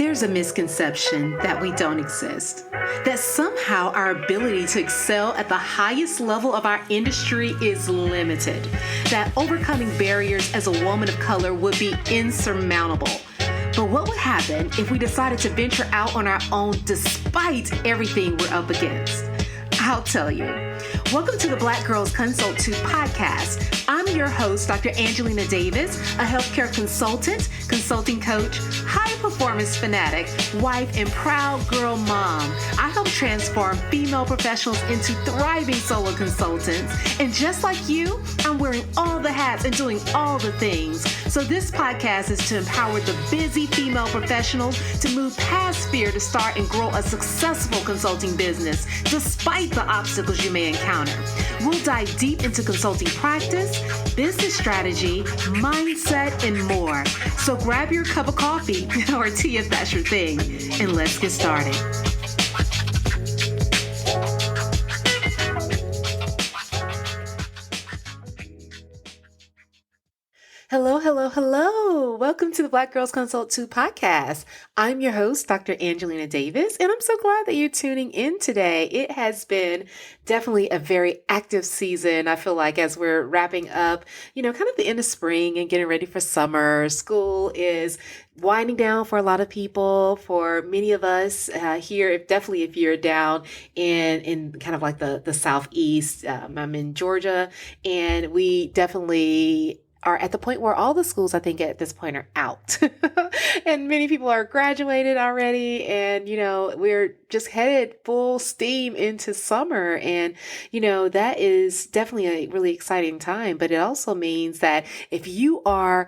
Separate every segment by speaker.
Speaker 1: There's a misconception that we don't exist, that somehow our ability to excel at the highest level of our industry is limited, that overcoming barriers as a woman of color would be insurmountable. But what would happen if we decided to venture out on our own despite everything we're up against? I'll tell you. Welcome to the Black Girls Consult 2 podcast. I'm your host, Dr. Angelina Davis, a healthcare consultant, consulting coach, high performance fanatic, wife, and proud girl mom. I help transform female professionals into thriving solo consultants. And just like you, I'm wearing all the hats and doing all the things. So this podcast is to empower the busy female professionals to move past fear to start and grow a successful consulting business, despite the obstacles you may encounter. We'll dive deep into consulting practice, business strategy, mindset, and more. So grab your cup of coffee or tea if that's your thing, and let's get started. Hello, hello, hello. Welcome to the Black Girls Consult 2 podcast. I'm your host, Dr. Angelina Davis, and I'm so glad that you're tuning in today. It has been definitely a very active season. I feel like as we're wrapping up, kind of the end of spring and getting ready for summer, school is winding down for a lot of people. For many of us here, if you're down in kind of like the Southeast, I'm in Georgia, and we definitely are at the point where all the schools, I think at this point, are out and many people are graduated already. And, we're just headed full steam into summer. And, that is definitely a really exciting time. But it also means that if you are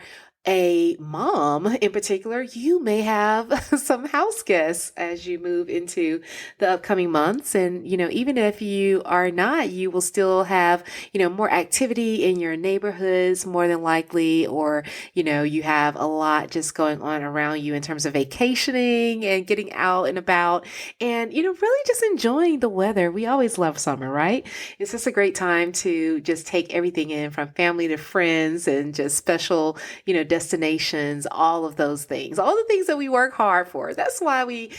Speaker 1: a mom in particular, you may have some house guests as you move into the upcoming months. And, even if you are not, you will still have, more activity in your neighborhoods more than likely, or, you have a lot just going on around you in terms of vacationing and getting out and about and, really just enjoying the weather. We always love summer, right? It's just a great time to just take everything in from family to friends and just special, destinations, all of those things, all the things that we work hard for. That's why we,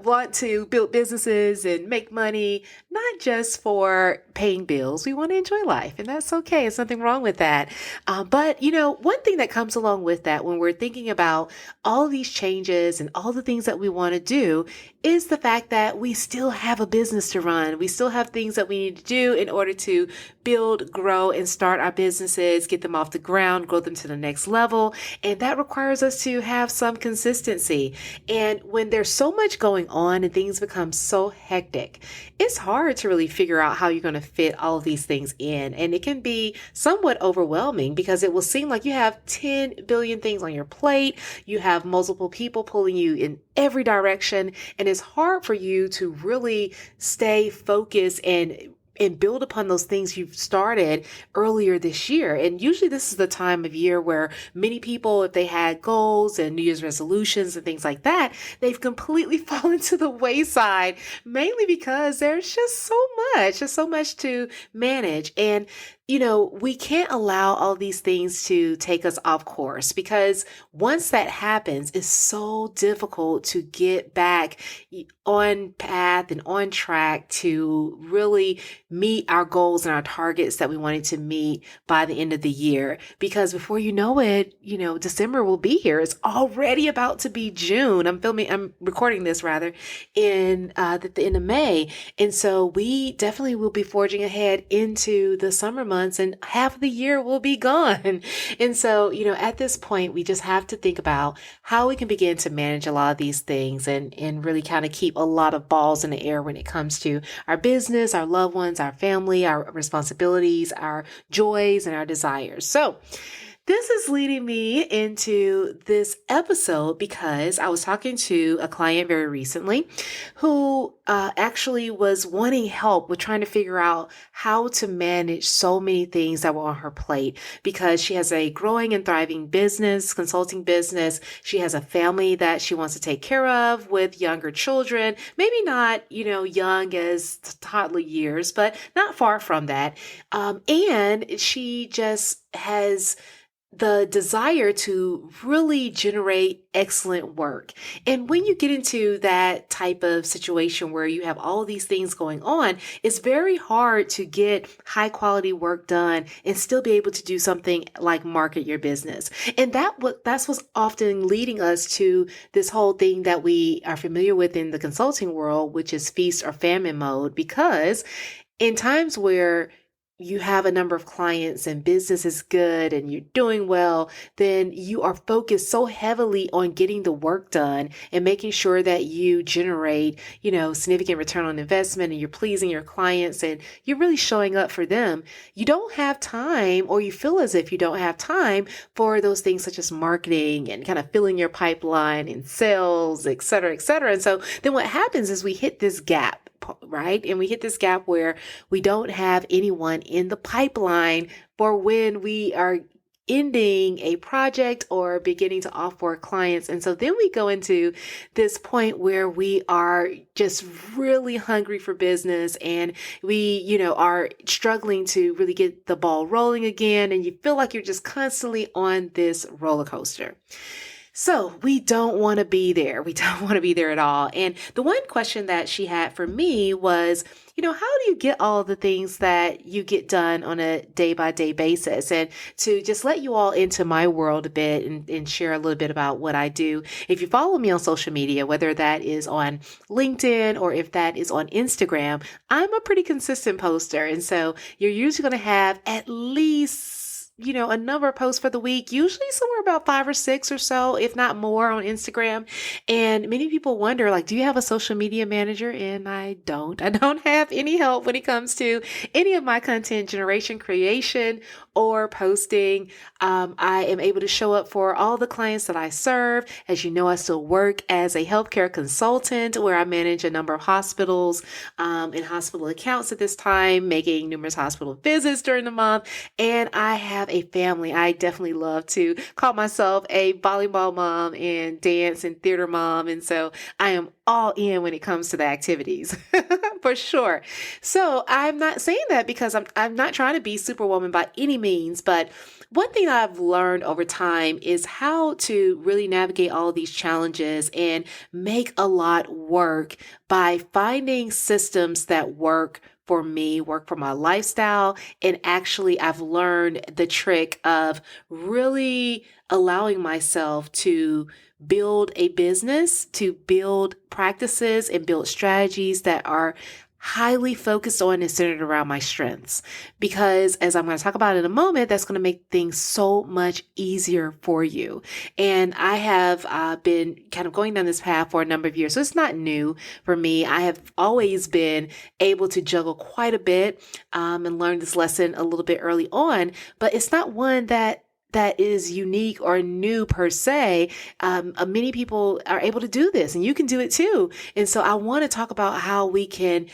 Speaker 1: want to build businesses and make money, not just for paying bills. We want to enjoy life, and that's okay. There's nothing wrong with that. But one thing that comes along with that when we're thinking about all of these changes and all the things that we want to do is the fact that we still have a business to run. We still have things that we need to do in order to build, grow, and start our businesses, get them off the ground, grow them to the next level. And that requires us to have some consistency. And when there's so much going on and things become so hectic, it's hard to really figure out how you're going to fit all of these things in. And it can be somewhat overwhelming because it will seem like you have 10 billion things on your plate. You have multiple people pulling you in every direction. And it's hard for you to really stay focused and build upon those things you've started earlier this year. And usually this is the time of year where many people, if they had goals and New Year's resolutions and things like that, they've completely fallen to the wayside, mainly because there's just so much to manage. And we can't allow all these things to take us off course, because once that happens, it's so difficult to get back on path and on track to really meet our goals and our targets that we wanted to meet by the end of the year. Because before you know it, December will be here. It's already about to be June. I'm recording this rather in the end of May. And so we definitely will be forging ahead into the summer months, and half of the year will be gone. And so, at this point, we just have to think about how we can begin to manage a lot of these things and really kind of keep a lot of balls in the air when it comes to our business, our loved ones, our family, our responsibilities, our joys, and our desires. So this is leading me into this episode because I was talking to a client very recently who actually was wanting help with trying to figure out how to manage so many things that were on her plate, because she has a growing and thriving business, consulting business. She has a family that she wants to take care of with younger children, maybe not, young as toddler years, but not far from that. And she just has the desire to really generate excellent work. And when you get into that type of situation where you have all these things going on, it's very hard to get high quality work done and still be able to do something like market your business. And that's what's often leading us to this whole thing that we are familiar with in the consulting world, which is feast or famine mode, because in times where you have a number of clients and business is good and you're doing well, then you are focused so heavily on getting the work done and making sure that you generate, significant return on investment, and you're pleasing your clients and you're really showing up for them. You don't have time, or you feel as if you don't have time for those things such as marketing and kind of filling your pipeline and sales, et cetera, et cetera. And so then what happens is we hit this gap. Right? And we hit this gap where we don't have anyone in the pipeline for when we are ending a project or beginning to offboard clients. And so then we go into this point where we are just really hungry for business, and we, are struggling to really get the ball rolling again. And you feel like you're just constantly on this roller coaster. So we don't want to be there. We don't want to be there at all. And the one question that she had for me was, how do you get all the things that you get done on a day by day basis? And to just let you all into my world a bit and share a little bit about what I do. If you follow me on social media, whether that is on LinkedIn or if that is on Instagram, I'm a pretty consistent poster. And so you're usually going to have at least a number of posts for the week, usually somewhere about 5 or 6 or so, if not more, on Instagram. And many people wonder, like, do you have a social media manager? And I don't. I don't have any help when it comes to any of my content generation, creation, or posting. I am able to show up for all the clients that I serve. As you know, I still work as a healthcare consultant where I manage a number of hospitals and hospital accounts at this time, making numerous hospital visits during the month. And I have a family. I definitely love to call myself a volleyball mom and dance and theater mom. And so I am all in when it comes to the activities for sure. So I'm not saying that because I'm not trying to be superwoman by any means, but one thing I've learned over time is how to really navigate all these challenges and make a lot work by finding systems that work for me, work for my lifestyle. And actually, I've learned the trick of really allowing myself to build a business, to build practices and build strategies that are highly focused on and centered around my strengths. Because as I'm going to talk about in a moment, that's going to make things so much easier for you. And I have been kind of going down this path for a number of years. So it's not new for me. I have always been able to juggle quite a bit and learn this lesson a little bit early on, but it's not one that is unique or new per se. Many people are able to do this, and you can do it too. And so I want to talk about how we can,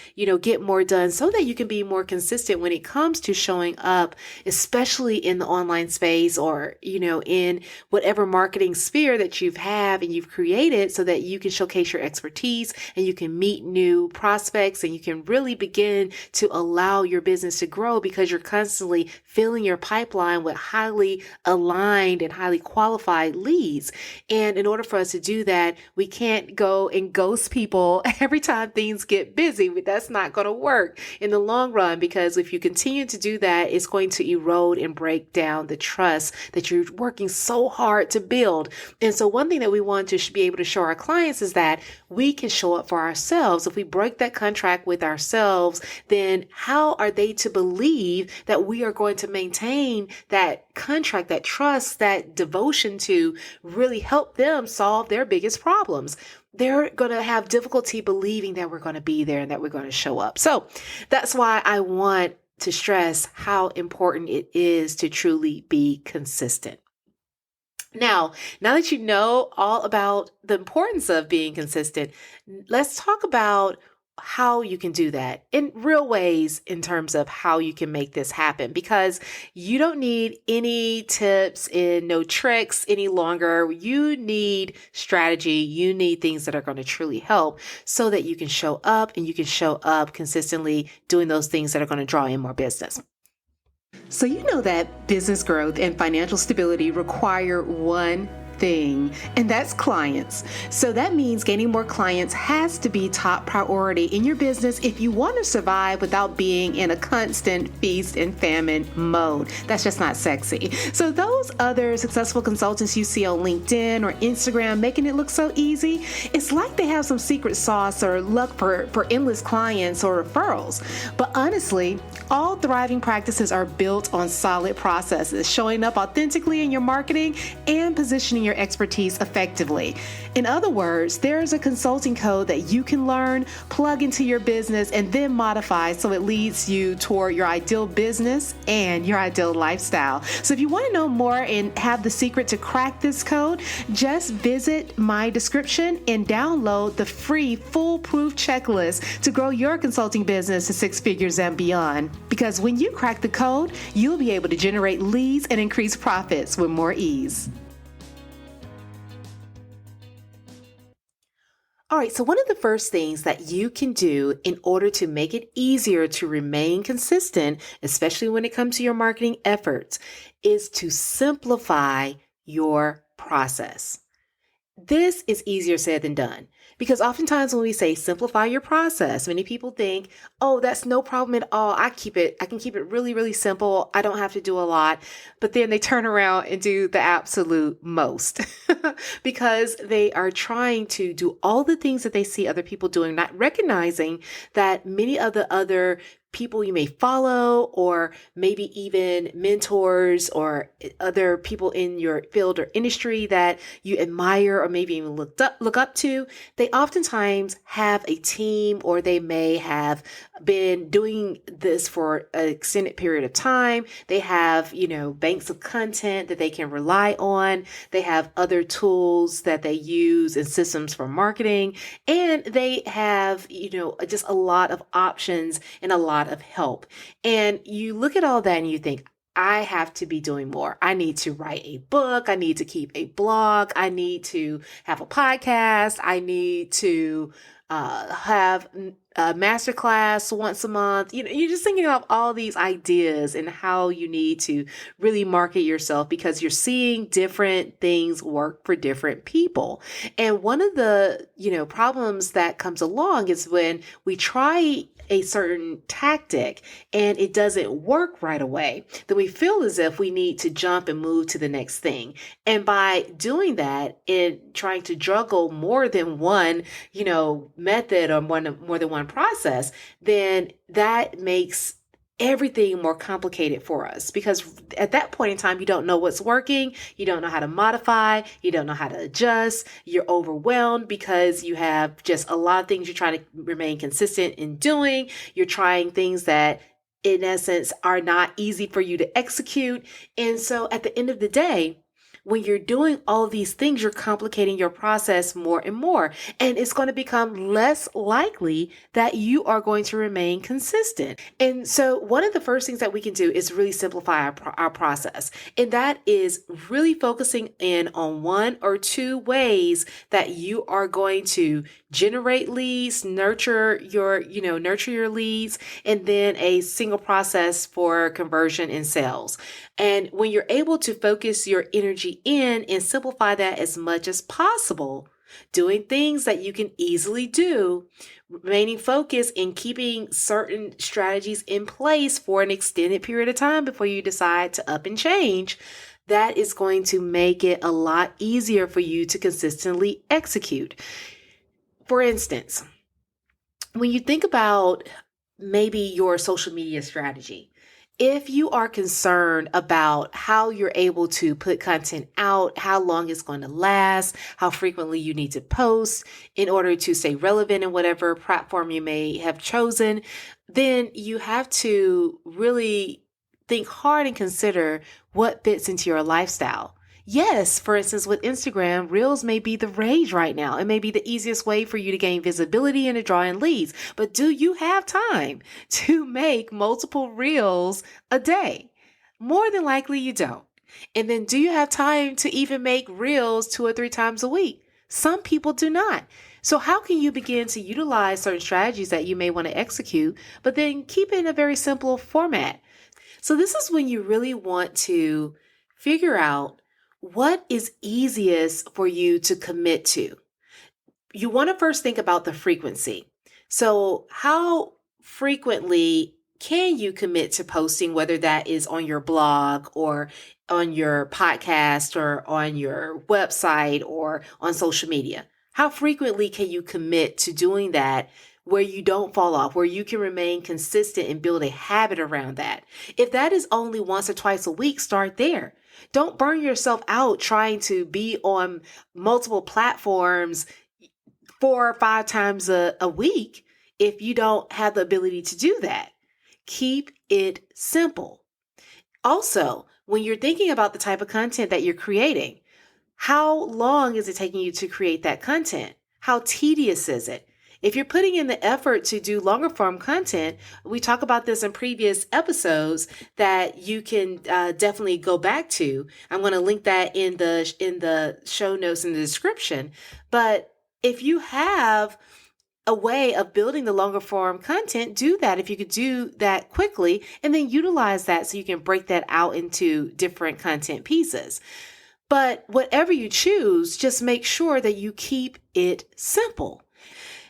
Speaker 1: get more done so that you can be more consistent when it comes to showing up, especially in the online space or, in whatever marketing sphere that you've and you've created, so that you can showcase your expertise and you can meet new prospects and you can really begin to allow your business to grow because you're constantly filling your pipeline with highly aligned and highly qualified leads. And in order for us to do that, we can't go and ghost people every time things get busy. That's not going to work in the long run, because if you continue to do that, it's going to erode and break down the trust that you're working so hard to build. And so one thing that we want to be able to show our clients is that we can show up for ourselves. If we break that contract with ourselves, then how are they to believe that we are going to maintain that contract, that trust, that devotion to really help them solve their biggest problems? They're going to have difficulty believing that we're going to be there and that we're going to show up. So that's why I want to stress how important it is to truly be consistent. Now that you know all about the importance of being consistent, let's talk about how you can do that in real ways in terms of how you can make this happen, because you don't need any tips and no tricks any longer. You need strategy. You need things that are going to truly help so that you can show up, and you can show up consistently doing those things that are going to draw in more business. So you know that business growth and financial stability require one thing, and that's clients. So that means gaining more clients has to be top priority in your business if you want to survive without being in a constant feast and famine mode. That's just not sexy. So those other successful consultants you see on LinkedIn or Instagram making it look so easy, it's like they have some secret sauce or luck for endless clients or referrals. But honestly, all thriving practices are built on solid processes, showing up authentically in your marketing and positioning your expertise effectively. In other words, there is a consulting code that you can learn, plug into your business, and then modify so it leads you toward your ideal business and your ideal lifestyle. So if you want to know more and have the secret to crack this code, just visit my description and download the free foolproof checklist to grow your consulting business to six figures and beyond. Because when you crack the code, you'll be able to generate leads and increase profits with more ease. All right, so one of the first things that you can do in order to make it easier to remain consistent, especially when it comes to your marketing efforts, is to simplify your process. This is easier said than done because oftentimes when we say simplify your process, many people think, oh, that's no problem at all. I can keep it really, really simple. I don't have to do a lot. But then they turn around and do the absolute most because they are trying to do all the things that they see other people doing, not recognizing that many of the other people you may follow, or maybe even mentors or other people in your field or industry that you admire or maybe even look up to, they oftentimes have a team, or they may have been doing this for an extended period of time. They have, banks of content that they can rely on. They have other tools that they use and systems for marketing, and they have, just a lot of options and a lot of help. And you look at all that and you think, I have to be doing more. I need to write a book. I need to keep a blog. I need to have a podcast. I need to have a masterclass once a month. You're just thinking of all these ideas and how you need to really market yourself because you're seeing different things work for different people. And one of the, problems that comes along is when we try a certain tactic and it doesn't work right away, then we feel as if we need to jump and move to the next thing. And by doing that and trying to juggle more than one, method or more than one process, then that makes everything more complicated for us because at that point in time, you don't know what's working. You don't know how to modify. You don't know how to adjust. You're overwhelmed because you have just a lot of things you're trying to remain consistent in doing. You're trying things that in essence are not easy for you to execute. And so at the end of the day, when you're doing all of these things, you're complicating your process more and more, and it's going to become less likely that you are going to remain consistent. And so one of the first things that we can do is really simplify our process. And that is really focusing in on one or two ways that you are going to generate leads, nurture your leads, and then a single process for conversion and sales. And when you're able to focus your energy in and simplify that as much as possible, doing things that you can easily do, remaining focused and keeping certain strategies in place for an extended period of time before you decide to up and change, that is going to make it a lot easier for you to consistently execute. For instance, when you think about maybe your social media strategy, if you are concerned about how you're able to put content out, how long it's going to last, how frequently you need to post in order to stay relevant in whatever platform you may have chosen, then you have to really think hard and consider what fits into your lifestyle. Yes, for instance, with Instagram, Reels may be the rage right now. It may be the easiest way for you to gain visibility and to draw in leads. But do you have time to make multiple Reels a day? More than likely you don't. And then do you have time to even make Reels 2 or 3 times a week? Some people do not. So how can you begin to utilize certain strategies that you may want to execute, but then keep it in a very simple format? So this is when you really want to figure out what is easiest for you to commit to. You want to first think about the frequency. So how frequently can you commit to posting, whether that is on your blog or on your podcast or on your website or on social media? How frequently can you commit to doing that where you don't fall off, where you can remain consistent and build a habit around that? If that is only once or twice a week, start there. Don't burn yourself out trying to be on multiple platforms 4 or 5 times a week if you don't have the ability to do that. Keep it simple. Also, when you're thinking about the type of content that you're creating, how long is it taking you to create that content? How tedious is it? If you're putting in the effort to do longer form content, we talk about this in previous episodes that you can definitely go back to. I'm going to link that in the show notes in the description. But if you have a way of building the longer form content, do that. If you could do that quickly and then utilize that so you can break that out into different content pieces. But whatever you choose, just make sure that you keep it simple.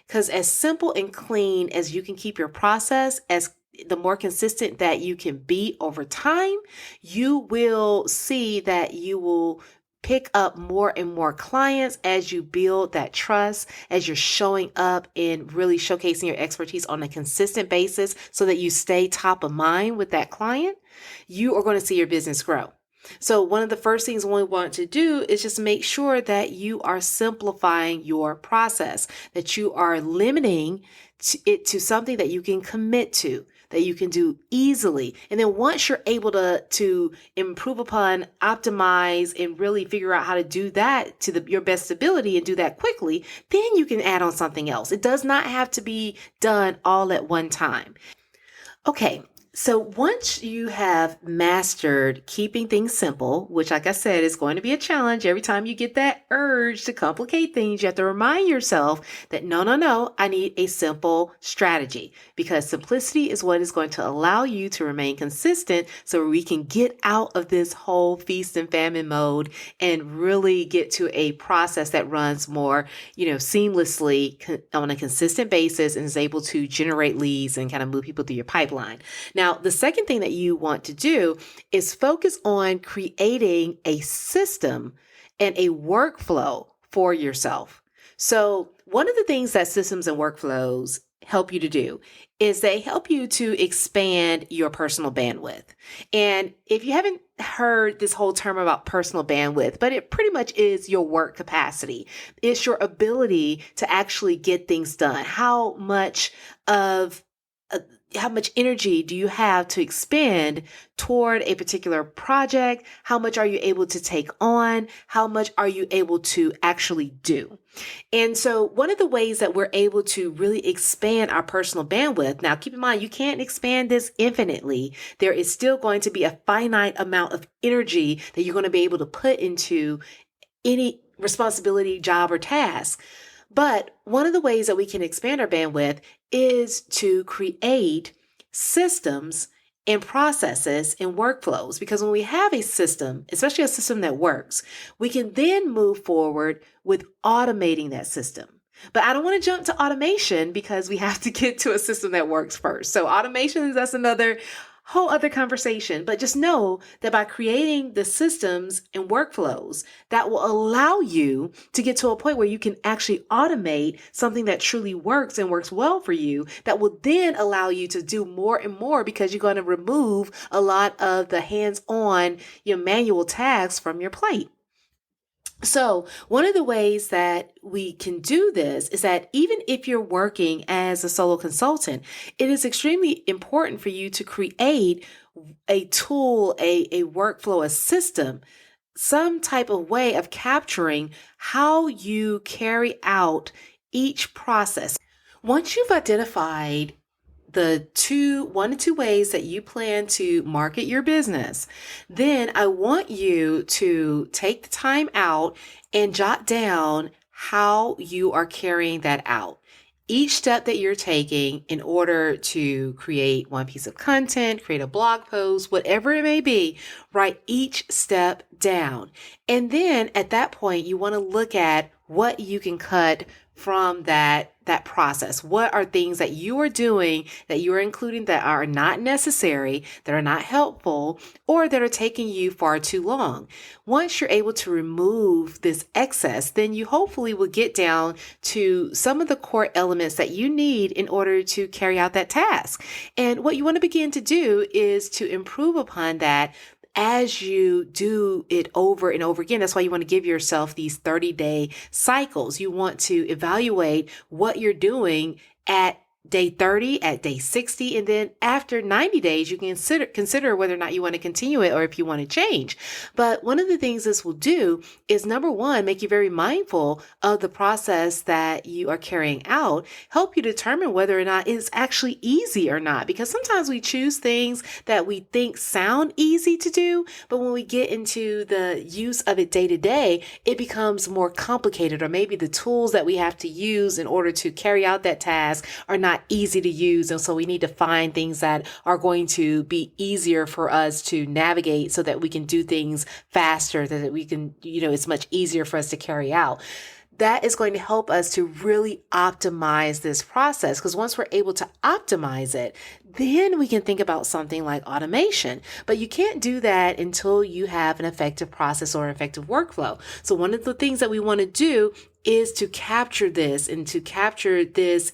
Speaker 1: Because as simple and clean as you can keep your process, as the more consistent that you can be over time, you will see that you will pick up more and more clients as you build that trust, as you're showing up and really showcasing your expertise on a consistent basis so that you stay top of mind with that client. You are going to see your business grow. So one of the first things we want to do is just make sure that you are simplifying your process, that you are limiting it to something that you can commit to, that you can do easily. And then once you're able to improve upon, optimize, and really figure out how to do that to your best ability and do that quickly, then you can add on something else. It does not have to be done all at one time. Okay. So once you have mastered keeping things simple, which like I said, is going to be a challenge every time you get that urge to complicate things, you have to remind yourself that no, I need a simple strategy, because simplicity is what is going to allow you to remain consistent so we can get out of this whole feast and famine mode and really get to a process that runs more, seamlessly on a consistent basis and is able to generate leads and kind of move people through your pipeline. Now, the second thing that you want to do is focus on creating a system and a workflow for yourself. So one of the things that systems and workflows help you to do is they help you to expand your personal bandwidth. And if you haven't heard this whole term about personal bandwidth, but it pretty much is your work capacity. It's your ability to actually get things done. How much energy do you have to expend toward a particular project? How much are you able to take on? How much are you able to actually do? And so one of the ways that we're able to really expand our personal bandwidth, now keep in mind, you can't expand this infinitely. There is still going to be a finite amount of energy that you're going to be able to put into any responsibility, job, or task. But one of the ways that we can expand our bandwidth is to create systems and processes and workflows. Because when we have a system, especially a system that works, we can then move forward with automating that system. But I don't want to jump to automation because we have to get to a system that works first. So automation, that's another whole other conversation. But just know that by creating the systems and workflows that will allow you to get to a point where you can actually automate something that truly works and works well for you, that will then allow you to do more and more because you're going to remove a lot of the hands-on, manual tasks from your plate. So one of the ways that we can do this is that even if you're working as a solo consultant, it is extremely important for you to create a tool, a workflow, a system, some type of way of capturing how you carry out each process. Once you've identified the 1 to 2 ways that you plan to market your business, then I want you to take the time out and jot down how you are carrying that out. Each step that you're taking in order to create one piece of content, create a blog post, whatever it may be, write each step down. And then at that point, you want to look at what you can cut from that process. What are things that you are doing that you are including that are not necessary, that are not helpful, or that are taking you far too long? Once you're able to remove this excess, then you hopefully will get down to some of the core elements that you need in order to carry out that task. And what you want to begin to do is to improve upon that as you do it over and over again. That's why you want to give yourself these 30-day cycles. You want to evaluate what you're doing at day 30, at day 60, and then after 90 days, you can consider whether or not you want to continue it or if you want to change. But one of the things this will do is, number one, make you very mindful of the process that you are carrying out, help you determine whether or not it's actually easy or not. Because sometimes we choose things that we think sound easy to do, but when we get into the use of it day to day, it becomes more complicated, or maybe the tools that we have to use in order to carry out that task are not easy to use. And so we need to find things that are going to be easier for us to navigate so that we can do things faster, that we can, it's much easier for us to carry out. That is going to help us to really optimize this process, because once we're able to optimize it, then we can think about something like automation. But you can't do that until you have an effective process or an effective workflow. So one of the things that we want to do is to capture this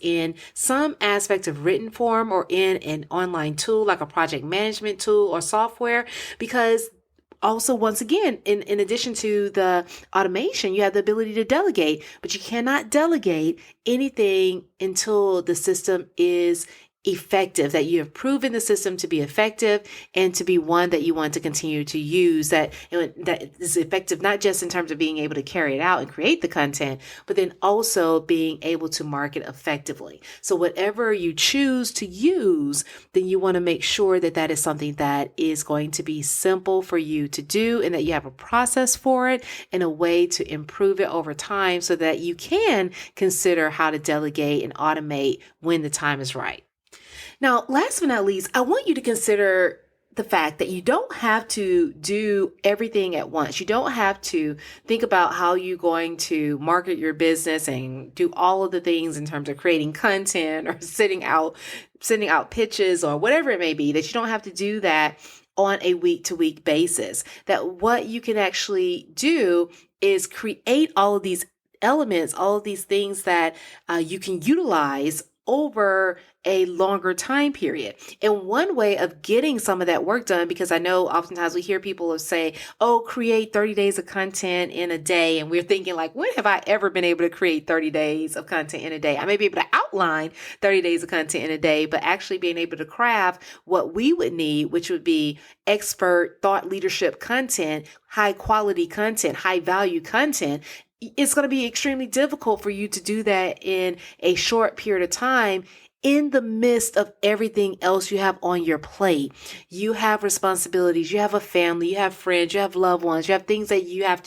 Speaker 1: in some aspect of written form or in an online tool like a project management tool or software, because also, once again, in addition to the automation, you have the ability to delegate, but you cannot delegate anything until the system is effective, that you have proven the system to be effective and to be one that you want to continue to use, that is effective, not just in terms of being able to carry it out and create the content, but then also being able to market effectively. So whatever you choose to use, then you want to make sure that that is something that is going to be simple for you to do, and that you have a process for it and a way to improve it over time so that you can consider how to delegate and automate when the time is right. Now, last but not least, I want you to consider the fact that you don't have to do everything at once. You don't have to think about how you're going to market your business and do all of the things in terms of creating content or sending out pitches or whatever it may be, that you don't have to do that on a week-to-week basis. That what you can actually do is create all of these elements, all of these things that you can utilize over a longer time period. And one way of getting some of that work done, because I know oftentimes we hear people say, oh, create 30 days of content in a day. And we're thinking like, when have I ever been able to create 30 days of content in a day? I may be able to outline 30 days of content in a day, but actually being able to craft what we would need, which would be expert thought leadership content, high quality content, high value content, it's going to be extremely difficult for you to do that in a short period of time in the midst of everything else you have on your plate. You have responsibilities, you have a family, you have friends, you have loved ones, you have things that you have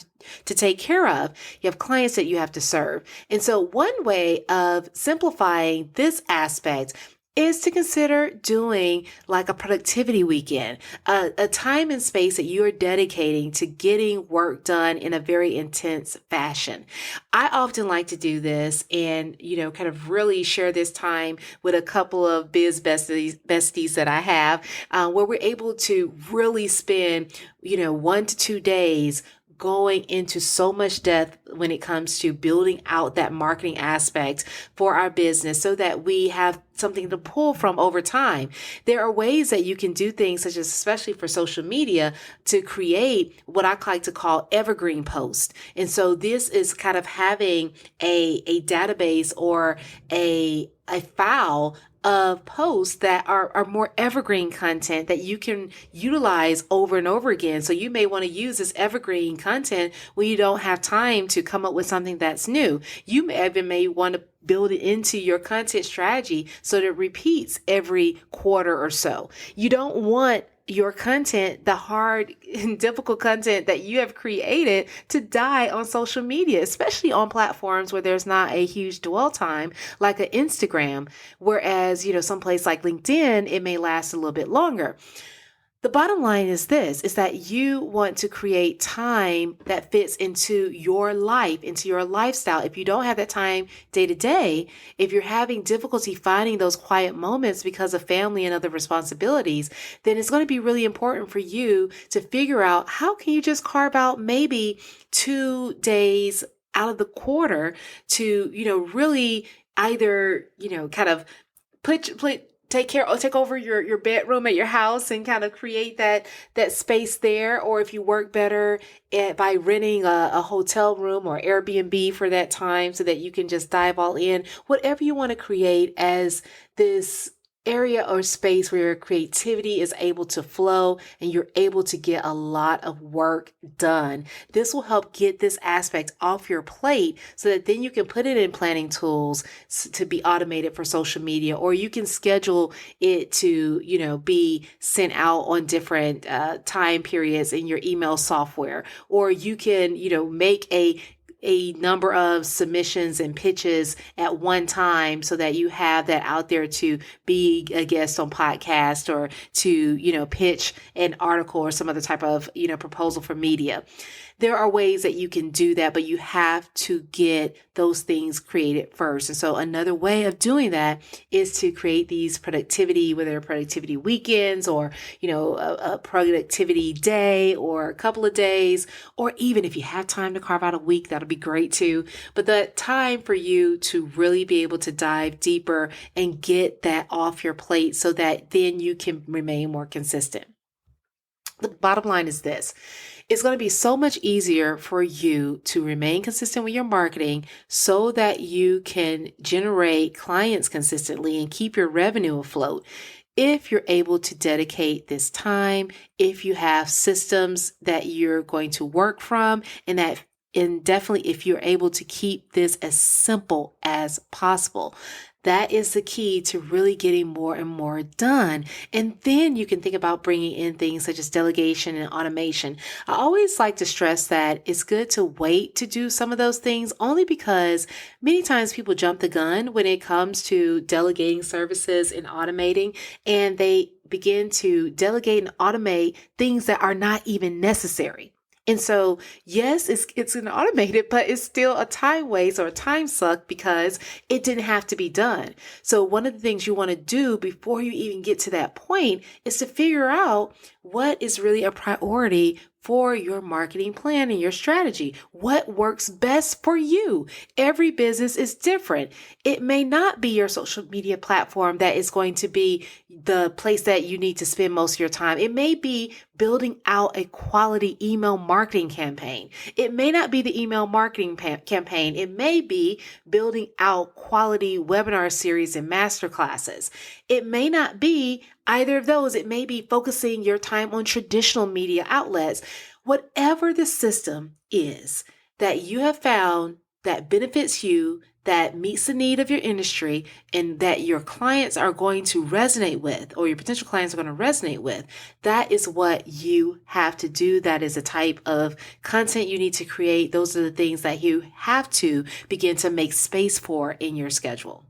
Speaker 1: to take care of. You have clients that you have to serve. And so one way of simplifying this aspect is to consider doing like a productivity weekend, a time and space that you are dedicating to getting work done in a very intense fashion. I often like to do this and, kind of really share this time with a couple of biz besties that I have, where we're able to really spend, 1 to 2 days going into so much depth when it comes to building out that marketing aspect for our business so that we have something to pull from over time. There are ways that you can do things, such as, especially for social media, to create what I like to call evergreen posts. And so this is kind of having a database or a file of posts that are more evergreen content that you can utilize over and over again. So you may want to use this evergreen content when you don't have time to come up with something that's new. You may want to build it into your content strategy so that it repeats every quarter or so. You don't want your content, the hard and difficult content that you have created, to die on social media, especially on platforms where there's not a huge dwell time like an Instagram. Whereas, some place like LinkedIn, it may last a little bit longer. The bottom line is this, is that you want to create time that fits into your life, into your lifestyle. If you don't have that time day to day, if you're having difficulty finding those quiet moments because of family and other responsibilities, then it's going to be really important for you to figure out how can you just carve out maybe 2 days out of the quarter to, really either, kind of take over your bedroom at your house and kind of create that space there. Or if you work better by renting a hotel room or Airbnb for that time so that you can just dive all in, whatever you want to create as this area or space where your creativity is able to flow and you're able to get a lot of work done. This will help get this aspect off your plate so that then you can put it in planning tools to be automated for social media, or you can schedule it to, be sent out on different time periods in your email software, or you can, make a number of submissions and pitches at one time so that you have that out there to be a guest on podcast or to, pitch an article or some other type of, proposal for media. There are ways that you can do that, but you have to get those things created first. And so another way of doing that is to create these productivity, whether productivity weekends or, a productivity day or a couple of days, or even if you have time to carve out a week, that'll be great too. But the time for you to really be able to dive deeper and get that off your plate so that then you can remain more consistent. The bottom line is this. It's going to be so much easier for you to remain consistent with your marketing so that you can generate clients consistently and keep your revenue afloat. If you're able to dedicate this time, if you have systems that you're going to work from, and definitely if you're able to keep this as simple as possible. That is the key to really getting more and more done. And then you can think about bringing in things such as delegation and automation. I always like to stress that it's good to wait to do some of those things, only because many times people jump the gun when it comes to delegating services and automating, and they begin to delegate and automate things that are not even necessary. And so, yes, it's an automated, but it's still a time waste or a time suck because it didn't have to be done. So one of the things you want to do before you even get to that point is to figure out what is really a priority for your marketing plan and your strategy. What works best for you? Every business is different. It may not be your social media platform that is going to be the place that you need to spend most of your time. It may be building out a quality email marketing campaign. It may not be the email marketing campaign. It may be building out quality webinar series and masterclasses. It may not be either of those. It may be focusing your time on traditional media outlets. Whatever the system is that you have found that benefits you, that meets the need of your industry, and that your clients are going to resonate with, or your potential clients are going to resonate with, that is what you have to do. That is a type of content you need to create. Those are the things that you have to begin to make space for in your schedule.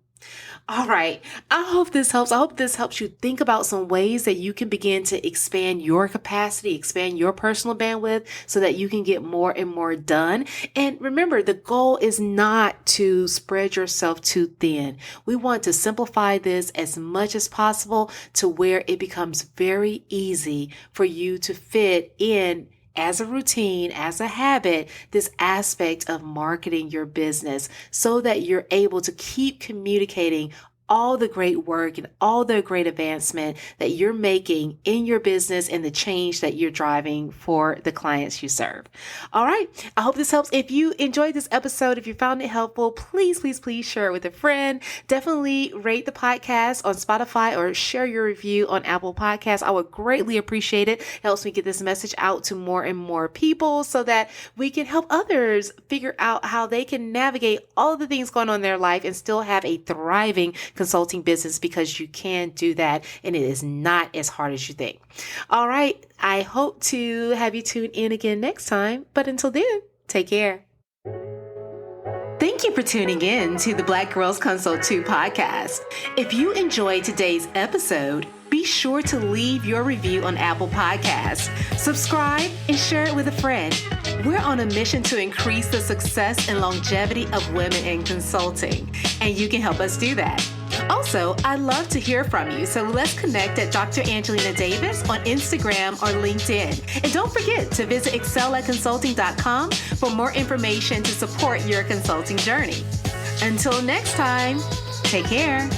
Speaker 1: All right. I hope this helps. I hope this helps you think about some ways that you can begin to expand your capacity, expand your personal bandwidth so that you can get more and more done. And remember, the goal is not to spread yourself too thin. We want to simplify this as much as possible to where it becomes very easy for you to fit in as a routine, as a habit, this aspect of marketing your business so that you're able to keep communicating all the great work and all the great advancement that you're making in your business and the change that you're driving for the clients you serve. All right. I hope this helps. If you enjoyed this episode, if you found it helpful, please share it with a friend. Definitely rate the podcast on Spotify or share your review on Apple Podcasts. I would greatly appreciate it. It helps me get this message out to more and more people so that we can help others figure out how they can navigate all of the things going on in their life and still have a thriving, consulting business, because you can do that and it is not as hard as you think. All right. I hope to have you tune in again next time. But until then, take care. Thank you for tuning in to the Black Girls Consult 2 podcast. If you enjoyed today's episode, be sure to leave your review on Apple Podcasts, subscribe, and share it with a friend. We're on a mission to increase the success and longevity of women in consulting, and you can help us do that. Also, I'd love to hear from you, so let's connect at Dr. Angelina Davis on Instagram or LinkedIn. And don't forget to visit excelatconsulting.com for more information to support your consulting journey. Until next time, take care.